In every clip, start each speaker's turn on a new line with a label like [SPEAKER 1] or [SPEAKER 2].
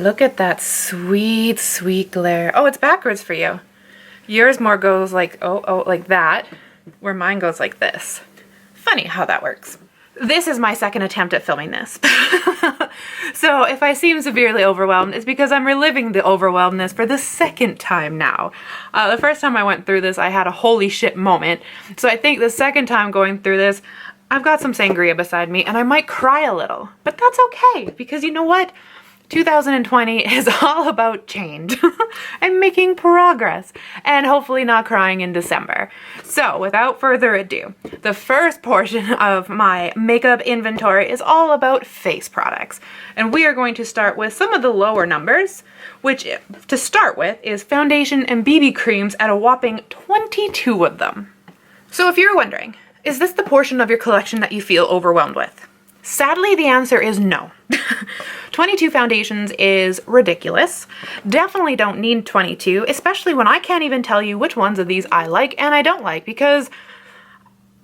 [SPEAKER 1] Look at that sweet, sweet glare. Oh, it's backwards for you. Yours more goes like, oh, like that, where mine goes like this. Funny how that works. This is my second attempt at filming this. So if I seem severely overwhelmed, it's because I'm reliving the overwhelmedness for the second time now. The first time I went through this, I had a holy shit moment. So I think the second time going through this, I've got some sangria beside me and I might cry a little. But that's okay, because you know what? 2020 is all about change and making progress and hopefully not crying in December. So without further ado, the first portion of my makeup inventory is all about face products. And we are going to start with some of the lower numbers, which to start with is foundation and BB creams at a whopping 22 of them. So if you're wondering, is this the portion of your collection that you feel overwhelmed with? Sadly, the answer is no. 22 foundations is ridiculous. Definitely don't need 22, especially when I can't even tell you which ones of these I like and I don't like because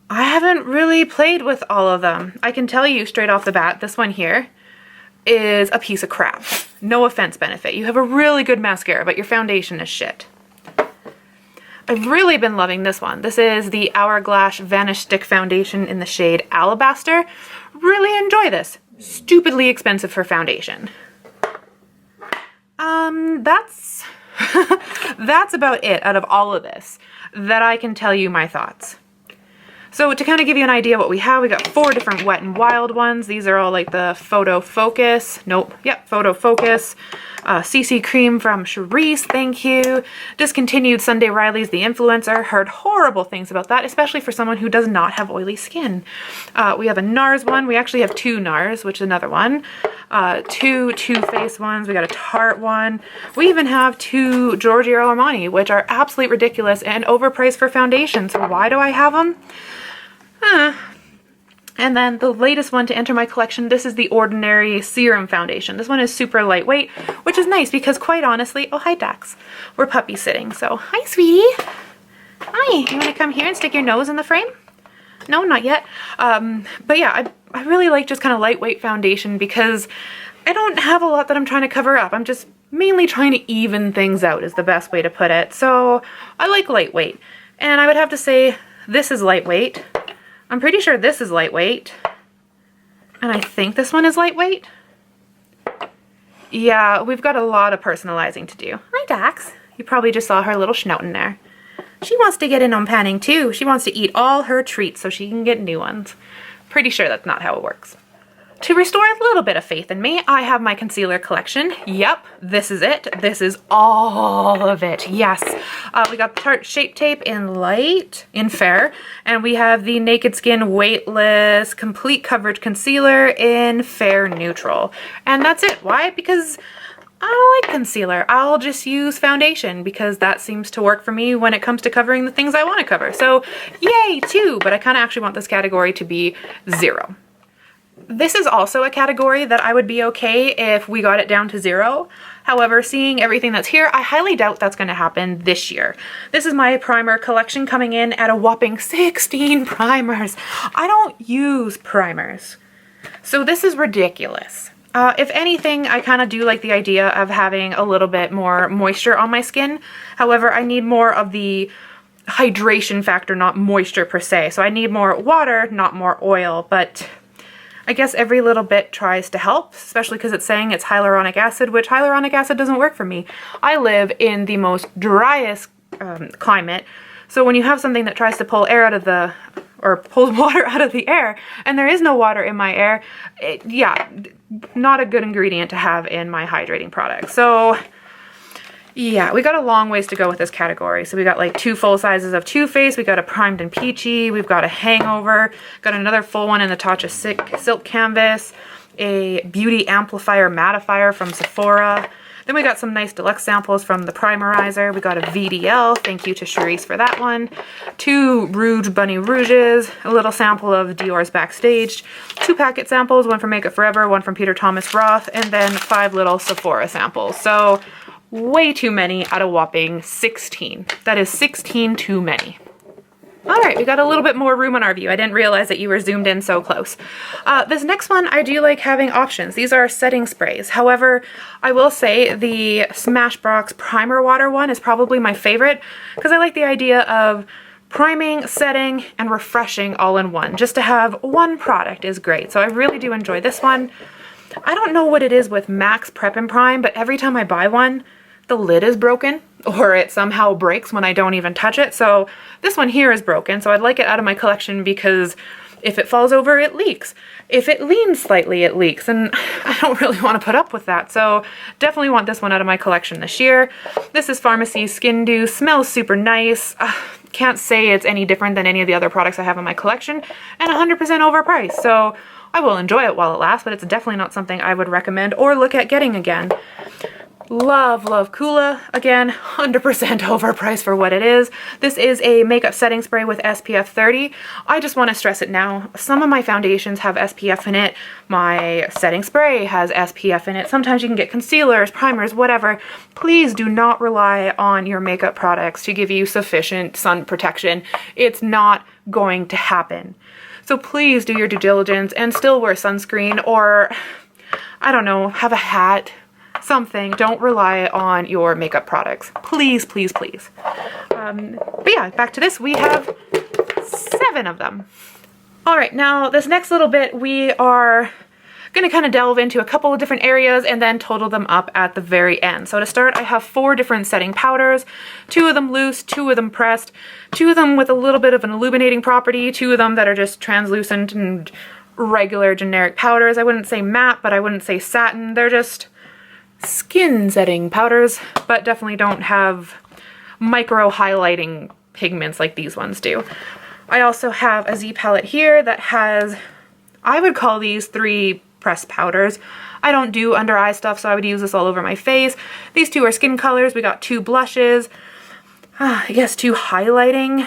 [SPEAKER 1] I haven't really played with all of them. I can tell you straight off the bat, this one here is a piece of crap. No offense, Benefit. You have a really good mascara, but your foundation is shit. I've really been loving this one. This is the Hourglass Vanish Stick Foundation in the shade Alabaster. Really enjoy this. Stupidly expensive for foundation. That's that's about it out of all of this that I can tell you my thoughts. So to kind of give you an idea what we have, we got 4 different Wet n Wild ones. These are all like the Photo Focus. Nope. Yep. Photo Focus. CC Cream from Charisse. Thank you. Discontinued Sunday Riley's The Influencer. Heard horrible things about that, especially for someone who does not have oily skin. We have a NARS one. We actually have 2 NARS, which is another one. 2 Too Faced ones. We got a Tarte one. We even have 2 Giorgio Armani, which are absolutely ridiculous and overpriced for foundation. So why do I have them? And then the latest one to enter my collection, this is the Ordinary Serum Foundation. This one is super lightweight, which is nice because quite honestly, oh hi Dax, we're puppy sitting. So hi sweetie. Hi, you want to come here and stick your nose in the frame? No, not yet. But yeah, I really like just kind of lightweight foundation because I don't have a lot that I'm trying to cover up. I'm just mainly trying to even things out is the best way to put it. So I like lightweight. And I would have to say this is lightweight. I'm pretty sure this is lightweight. And I think this one is lightweight. Yeah, we've got a lot of personalizing to do. Hi, Dax. You probably just saw her little schnouten there. She wants to get in on panning too. She wants to eat all her treats so she can get new ones. Pretty sure that's not how it works. To restore a little bit of faith in me, I have my concealer collection. Yep, this is it. This is all of it. Yes. We got the Tarte Shape Tape in light, in fair, and we have the Naked Skin Weightless Complete Coverage Concealer in fair neutral. And that's it. Why? Because I don't like concealer. I'll just use foundation because that seems to work for me when it comes to covering the things I want to cover. So yay, 2, but I kind of actually want this category to be 0. This is also a category that I would be okay if we got it down to 0. However, seeing everything that's here, I highly doubt that's going to happen this year. This is my primer collection coming in at a whopping 16 primers. I don't use primers. So this is ridiculous. If anything, I kind of do like the idea of having a little bit more moisture on my skin. However, I need more of the hydration factor, not moisture per se. So I need more water, not more oil, but I guess every little bit tries to help, especially because it's saying it's hyaluronic acid, which hyaluronic acid doesn't work for me. I live in the most driest climate, so when you have something that tries to pull air out of the, or pulls water out of the air, and there is no water in my air, yeah, not a good ingredient to have in my hydrating product. So yeah, we got a long ways to go with this category. So we got like 2 full sizes of Too Faced, we got a Primed and Peachy, we've got a Hangover, got another full one in the Tatcha Silk Canvas, a Beauty Amplifier Mattifier from Sephora. Then we got some nice deluxe samples from the Primerizer. We got a VDL, thank you to Charisse for that one. 2 Rouge Bunny Rouges, a little sample of Dior's Backstage, 2 packet samples, one from Make It Forever, one from Peter Thomas Roth, and then 5 little Sephora samples. So way too many out of whopping 16. That is 16 too many. All right, we got a little bit more room on our view. I didn't realize that you were zoomed in so close. This next one, I do like having options. These are setting sprays. However, I will say the Smashbox Primer Water one is probably my favorite because I like the idea of priming, setting, and refreshing all in one. Just to have one product is great. So I really do enjoy this one. I don't know what it is with Max Prep and Prime, but every time I buy one, the lid is broken or it somehow breaks when I don't even touch it. So this one here is broken, so I'd like it out of my collection because if it falls over, it leaks. If it leans slightly, it leaks, and I don't really want to put up with that. So definitely want this one out of my collection this year. This is Pharmacy Skin Dew, smells super nice. Can't say it's any different than any of the other products I have in my collection, and 100% overpriced. So I will enjoy it while it lasts, but it's definitely not something I would recommend or look at getting again. Love Kula. Again, 100% overpriced for what it is. This is a makeup setting spray with SPF 30. I just want to stress it now. Some of my foundations have SPF in it. My setting spray has SPF in it. Sometimes you can get concealers, primers, whatever. Please do not rely on your makeup products to give you sufficient sun protection. It's not going to happen. So please do your due diligence and still wear sunscreen or, I don't know, have a hat. Something. Don't rely on your makeup products. Please, please, please. But yeah, back to this. We have 7 of them. All right, now this next little bit, we are going to kind of delve into a couple of different areas and then total them up at the very end. So to start, I have 4 different setting powders, 2 of them loose, 2 of them pressed, 2 of them with a little bit of an illuminating property, 2 of them that are just translucent and regular generic powders. I wouldn't say matte, but I wouldn't say satin. They're just skin setting powders, but definitely don't have micro highlighting pigments like these ones do. I also have a Z palette here that has, I would call these 3 pressed powders. I don't do under eye stuff, so I would use this all over my face. These 2 are skin colors. We got 2 blushes. I guess 2 highlighting.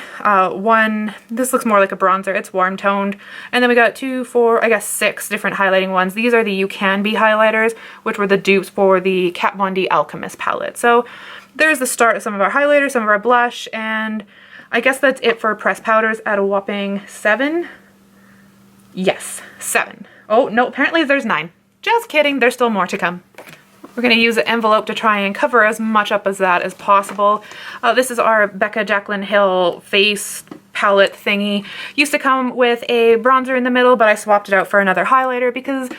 [SPEAKER 1] One, this looks more like a bronzer, it's warm toned. And then we got 2, 4, I guess 6 different highlighting ones. These are the You Can Be highlighters, which were the dupes for the Kat Von D Alchemist palette. So there's the start of some of our highlighters, some of our blush, and I guess that's it for pressed powders at a whopping 7. Yes, 7. Oh, no, apparently there's 9. Just kidding, there's still more to come. We're going to use an envelope to try and cover as much up as that as possible. This is our Becca Jaclyn Hill face palette thingy. Used to come with a bronzer in the middle, but I swapped it out for another highlighter because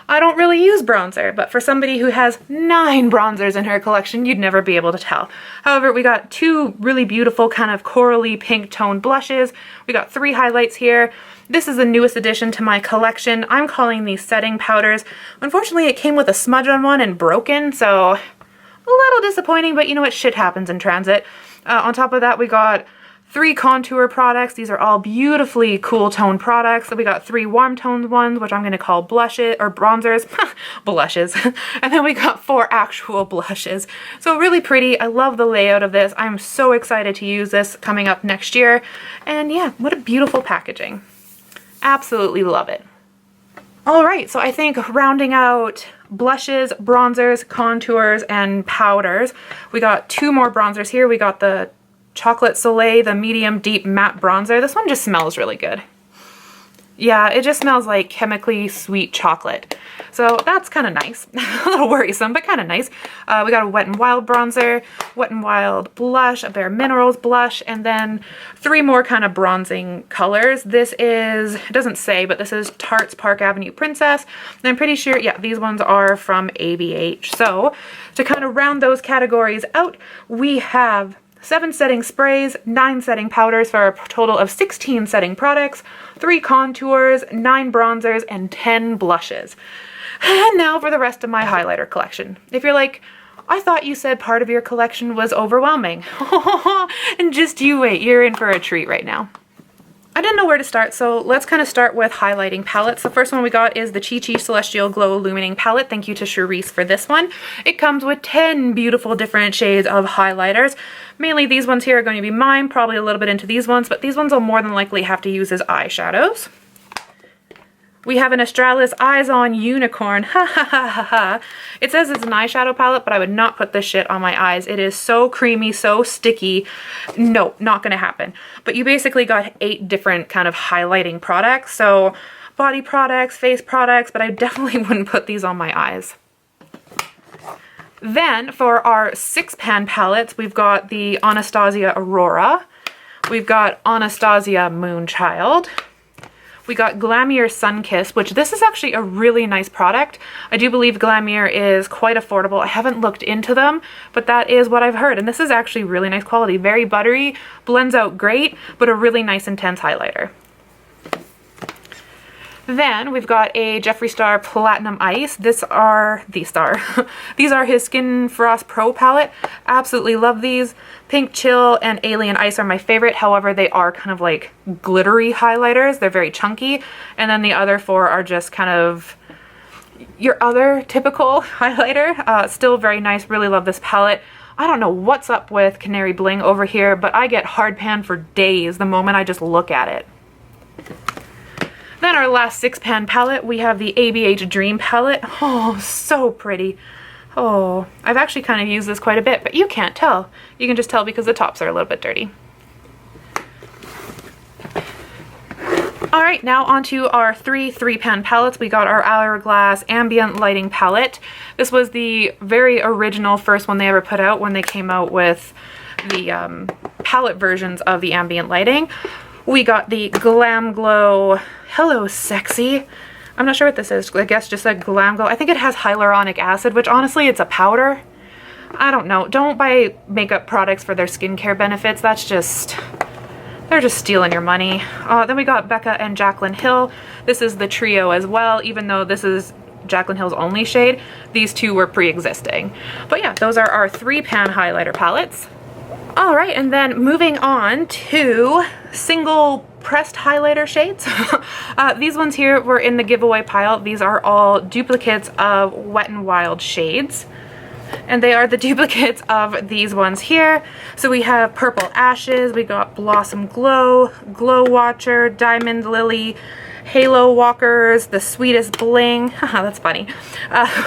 [SPEAKER 1] I don't really use bronzer. But for somebody who has 9 bronzers in her collection, you'd never be able to tell. However, we got 2 really beautiful kind of corally pink toned blushes. We got 3 highlights here. This is the newest addition to my collection. I'm calling these setting powders. Unfortunately, it came with a smudge on one and broken, so a little disappointing, but you know what? Shit happens in transit. On top of that, we got 3 contour products. These are all beautifully cool toned products. So we got 3 warm toned ones, which I'm going to call blushes or bronzers, blushes. And then we got 4 actual blushes. So really pretty. I love the layout of this. I'm so excited to use this coming up next year. And yeah, what a beautiful packaging. Absolutely love it. All right, so I think rounding out blushes, bronzers, contours, and powders, we got 2 more bronzers here. We got the Chocolate Soleil, the medium deep matte bronzer. This one just smells really good. Yeah, it just smells like chemically sweet chocolate. So that's kind of nice. A little worrisome, but kind of nice. We got a Wet n Wild bronzer, Wet n Wild blush, a Bare Minerals blush, and then 3 more kind of bronzing colors. This is, it doesn't say, but this is Tarte's Park Avenue Princess. And I'm pretty sure, yeah, these ones are from ABH. So to kind of round those categories out, we have 7 setting sprays, 9 setting powders for a total of 16 setting products, 3 contours, 9 bronzers, and 10 blushes. And now for the rest of my highlighter collection. If you're like, I thought you said part of your collection was overwhelming. And just you wait, you're in for a treat right now. I didn't know where to start, so let's kind of start with highlighting palettes. The first one we got is the Chi Chi Celestial Glow Illuminating Palette. Thank you to Charisse for this one. It comes with 10 beautiful different shades of highlighters. Mainly these ones here are going to be mine, probably a little bit into these ones, but these ones I'll more than likely have to use as eyeshadows. We have an Australis Eyes On Unicorn. Ha ha ha ha ha. It says it's an eyeshadow palette, but I would not put this shit on my eyes. It is so creamy, so sticky. No, not gonna happen. But you basically got 8 different kind of highlighting products. So body products, face products, but I definitely wouldn't put these on my eyes. Then for our 6-pan palettes, we've got the Anastasia Aurora. We've got Anastasia Moonchild. We got Glamier Sunkiss, which this is actually a really nice product. I do believe Glamier is quite affordable. I haven't looked into them, but that is what I've heard. And this is actually really nice quality. Very buttery, blends out great, but a really nice intense highlighter. Then we've got a Jeffree Star Platinum Ice. These are his Skin Frost Pro palette. Absolutely love these. Pink Chill and Alien Ice are my favorite. However, they are kind of like glittery highlighters. They're very chunky. And then the other 4 are just kind of your other typical highlighter. Still very nice. Really love this palette. I don't know what's up with Canary Bling over here, but I get hard pan for days the moment I just look at it. Then our last 6-pan palette, we have the ABH Dream palette. Oh, so pretty. Oh, I've actually kind of used this quite a bit, but you can't tell. You can just tell because the tops are a little bit dirty. All right, now onto our 3-pan palettes. We got our Hourglass Ambient Lighting palette. This was the very original first one they ever put out when they came out with the palette versions of the ambient lighting. We got the Glam Glow Hello Sexy. I'm not sure what this is. I guess just a Glam Glow. I think it has hyaluronic acid, which honestly, it's a powder. I don't know. Don't buy makeup products for their skincare benefits. That's just... they're just stealing your money. Then we got Becca and Jaclyn Hill. This is the trio as well, even though this is Jaclyn Hill's only shade. These 2 were pre-existing. But yeah, those are our 3-pan highlighter palettes. All right, and then moving on to single pressed highlighter shades. These ones here were in the giveaway pile. These are all duplicates of Wet n Wild shades. And they are the duplicates of these ones here. So we have Purple Ashes, we got Blossom Glow, Glow Watcher, Diamond Lily, Halo Walkers, The Sweetest Bling, haha, that's funny,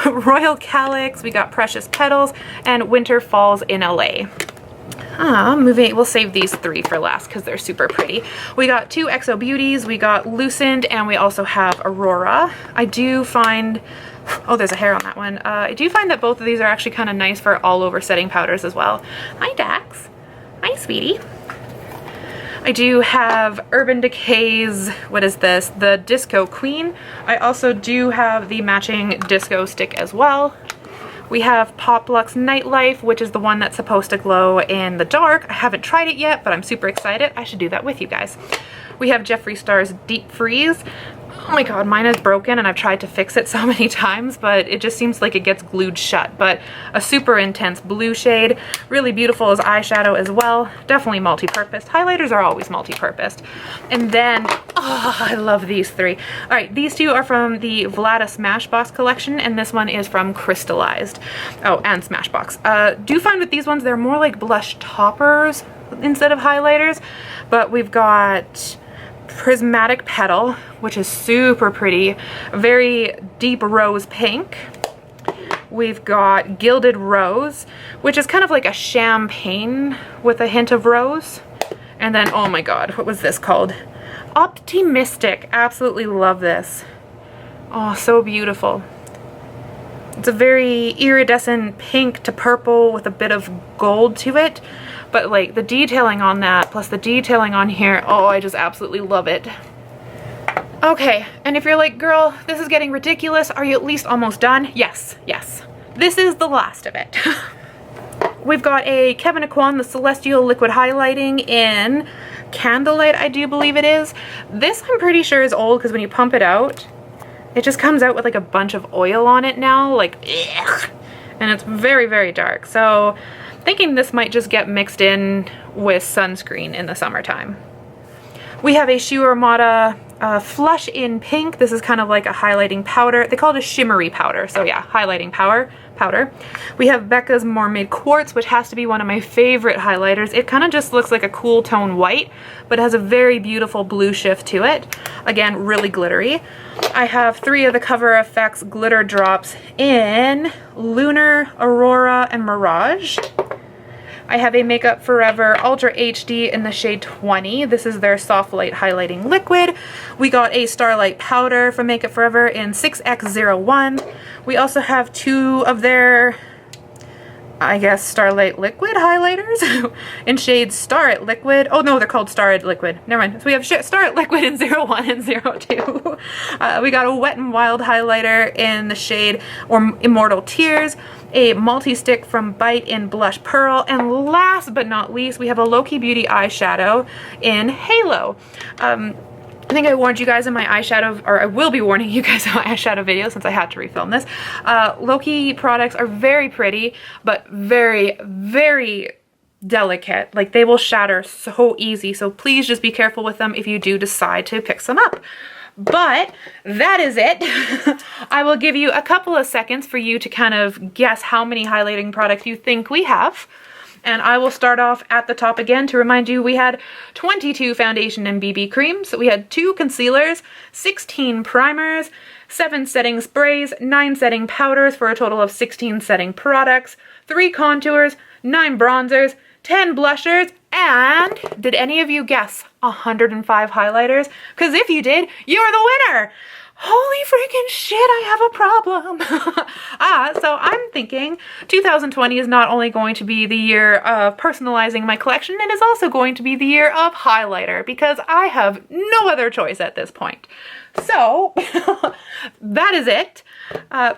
[SPEAKER 1] Royal Calyx, we got Precious Petals, and Winter Falls in LA. We'll save these 3 for last because they're super pretty. We got 2 XO Beauties, we got Loosened, and we also have Aurora. I do find, oh, there's a hair on that one. I do find that both of these are actually kind of nice for all over setting powders as well. Hi, Dax. Hi, sweetie. I do have Urban Decay's, what is this? The Disco Queen. I also do have the matching disco stick as well. We have Pop Luxe Nightlife, which is the one that's supposed to glow in the dark. I haven't tried it yet, but I'm super excited. I should do that with you guys. We have Jeffree Star's Deep Freeze. Oh my god, mine is broken and I've tried to fix it so many times, but it just seems like it gets glued shut. But a super intense blue shade, really beautiful as eyeshadow as well. Definitely multi-purpose. Highlighters are always multi-purpose. And then, oh, I love these 3. All right, these 2 are from the Vlada Smashbox collection, and this one is from Crystallized. Oh, and Smashbox. Do find with these ones, they're more like blush toppers instead of highlighters, but we've got Prismatic Petal, which is super pretty, very deep rose pink. We've got Gilded Rose, which is kind of like a champagne with a hint of rose. And then, oh my god, what was this called? Optimistic. Absolutely love this. Oh, so beautiful. It's a very iridescent pink to purple with a bit of gold to it. But like the detailing on that, plus the detailing on here, oh, I just absolutely love it. Okay, and if you're like, girl, this is getting ridiculous, are you at least almost done? Yes, yes. This is the last of it. We've got a Kevyn Aucoin, the Celestial Liquid Highlighting in Candlelight, I do believe it is. This I'm pretty sure is old because when you pump it out, it just comes out with like a bunch of oil on it now, like, ugh. And it's very, very dark. So thinking this might just get mixed in with sunscreen in the summertime. We have a Shu Armada Flush in Pink. This is kind of like a highlighting powder. They call it a shimmery powder. So yeah, highlighting powder. We have Becca's Mermaid Quartz, which has to be one of my favorite highlighters. It kind of just looks like a cool tone white, but it has a very beautiful blue shift to it. Again, really glittery. I have 3 of the Cover FX glitter drops in Lunar, Aurora, and Mirage. I have a Makeup Forever Ultra HD in the shade 20. This is their soft light highlighting liquid. We got a Starlight powder from Makeup Forever in 6X01. We also have 2 of their, I guess, Starlight liquid highlighters in shades Starlight Liquid. Oh no, they're called Starlight Liquid. Never mind. So we have Starlight Liquid in 01 and 02. We got a Wet n Wild highlighter in the shade Immortal Tears, a multi-stick from Bite in Blush Pearl, and last but not least, we have a Low-Key Beauty eyeshadow in Halo. I think I warned you guys in my eyeshadow, or I will be warning you guys in my eyeshadow video since I had to refilm this. Low-Key products are very pretty, but very, very delicate. Like, they will shatter so easy, so please just be careful with them if you do decide to pick some up. But that is it. I will give you a couple of seconds for you to kind of guess how many highlighting products you think we have. And I will start off at the top again to remind you we had 22 foundation and BB creams. We had 2 concealers, 16 primers, 7 setting sprays, 9 setting powders for a total of 16 setting products, 3 contours, 9 bronzers, 10 blushers, and did any of you guess 105 highlighters? Because if you did, you're the winner! Holy freaking shit, I have a problem. So I'm thinking 2020 is not only going to be the year of personalizing my collection, it is also going to be the year of highlighter because I have no other choice at this point. So that is it.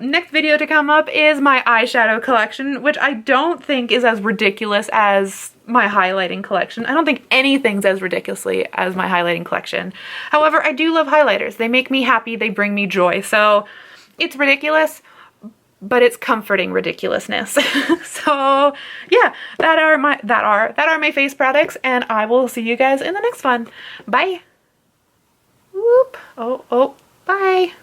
[SPEAKER 1] Next video to come up is my eyeshadow collection, which I don't think is as ridiculous as my highlighting collection. I don't think anything's as ridiculously as my highlighting collection. However, I do love highlighters. They make me happy, they bring me joy. So it's ridiculous, but it's comforting ridiculousness. So yeah, that are my face products, and I will see you guys in the next one. Bye. Whoop. Oh, bye.